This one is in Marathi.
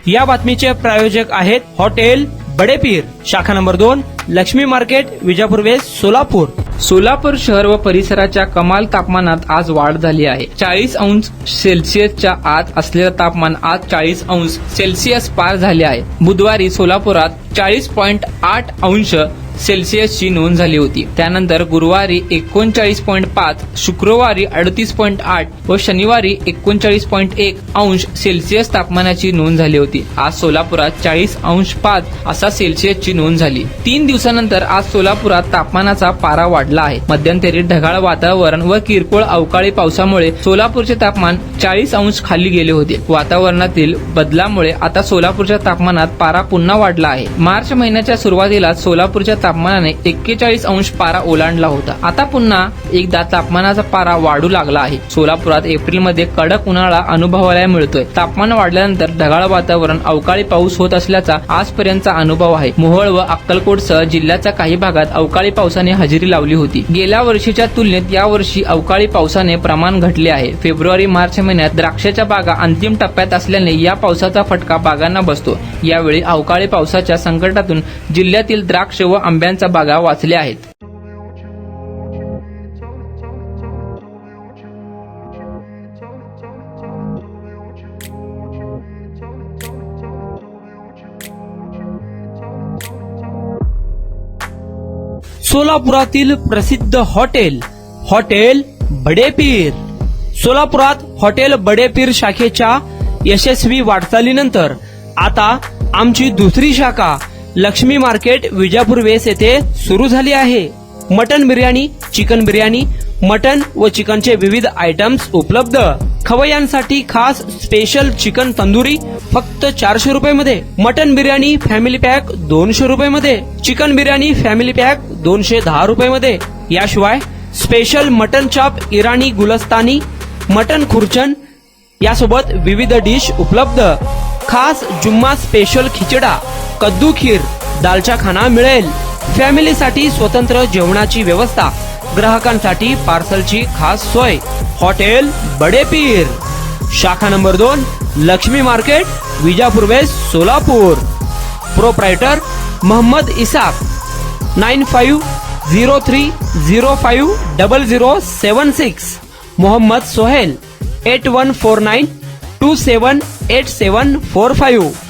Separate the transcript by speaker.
Speaker 1: या बातमीचे प्रायोजक आहेत हॉटेल बडेपीर, शाखा number 2, Laxmi market, Vijapur west, Solapur.
Speaker 2: Solapur शहर व परिसराच्या कमाल तापमानात आज वाढ झाली आहे. 40 अंश सेल्सिअसच्या आत असलेलं तापमान आज 40 अंश सेल्सिअस पार झाले आहे. बुधवारी सोलापुरात 40.8 अंश सेल्सिअसची नोंद झाली होती. त्यानंतर गुरुवारी 39.5, शुक्रवारी 38.8 व शनिवारी 39.1 अंश सेल्सिअस तापमानाची नोंद झाली होती. आज सोलापुरात 40.5 असा सेल्सिअसची नोंद झाली. 3 दिवसानंतर आज सोलापुरात तापमानाचा पारा वाढला आहे. मध्यंतरी ढगाळ वातावरण व किरकोळ अवकाळी पावसामुळे सोलापूरचे तापमान 40 अंश खाली गेले होते. वातावरणातील बदलामुळे आता सोलापूरच्या तापमानात पारा पुन्हा वाढला आहे. मार्च महिन्याच्या सुरुवातीला सोलापूरच्या तापमानाने 41 अंश पारा ओलांडला होता. आता पुन्हा एकदा तापमानाचा पारा वाढू लागला आहे. सोलापुरात एप्रिलमध्ये कडक उन्हाळा अनुभवायला मिळतोय. तापमान वाढल्यानंतर ढगाळ वातावरण, अवकाळी पाऊस होत असल्याचा आजपर्यंतचा अनुभव आहे. मोहोळ व अक्कलकोटसह जिल्ह्याच्या काही भागात अवकाळी पावसाने हजेरी लावली होती. गेल्या वर्षीच्या तुलनेत यावर्षी अवकाळी पावसाने प्रमाण घटले आहे. फेब्रुवारी मार्च महिन्यात द्राक्षाच्या बागा अंतिम टप्प्यात असल्याने या पावसाचा फटका बागांना बसतो. यावेळी अवकाळी पावसाच्या संकटातून जिल्ह्यातील द्राक्ष व आंब्यांच्या बागा वाचल्या आहेत.
Speaker 1: सोलापुरातील प्रसिद्ध हॉटेल बडेपीर. सोलापुरात हॉटेल बडेपीर शाखेच्या यशस्वी वाटचालीनंतर आता आमची दुसरी शाखा लक्ष्मी मार्केट, विजापूर वेस्ट येथे सुरू झाली आहे. Mutton biryani, chicken biryani, mutton व चिकनचे विविध आयटम्स उपलब्ध. खवय्यांसाठी खास स्पेशल चिकन तंदुरी फक्त 400 रुपये. मटन बिर्याणी फॅमिली पॅक 200 रुपये. चिकन बिर्याणी फॅमिली पॅक 210 रुपये. याशिवाय स्पेशल मटन चाप, इराणी गुलस्तानी, मटन खुर्चन यासोबत विविध डिश उपलब्ध. खास जुम्मा स्पेशल खिचडा, कद्दू खीर, दालचा खाना मिळेल. फॅमिलीसाठी स्वतंत्र जेवणाची व्यवस्था, ग्राहकांसाठी पार्सलची खास सोय. हॉटेल बडेपीर, शाखा number 2, Laxmi market, Vijapur west, Solapur. Proprietor Mohammed Isak. 9503050076. Mohammed Sohel. 8149278745.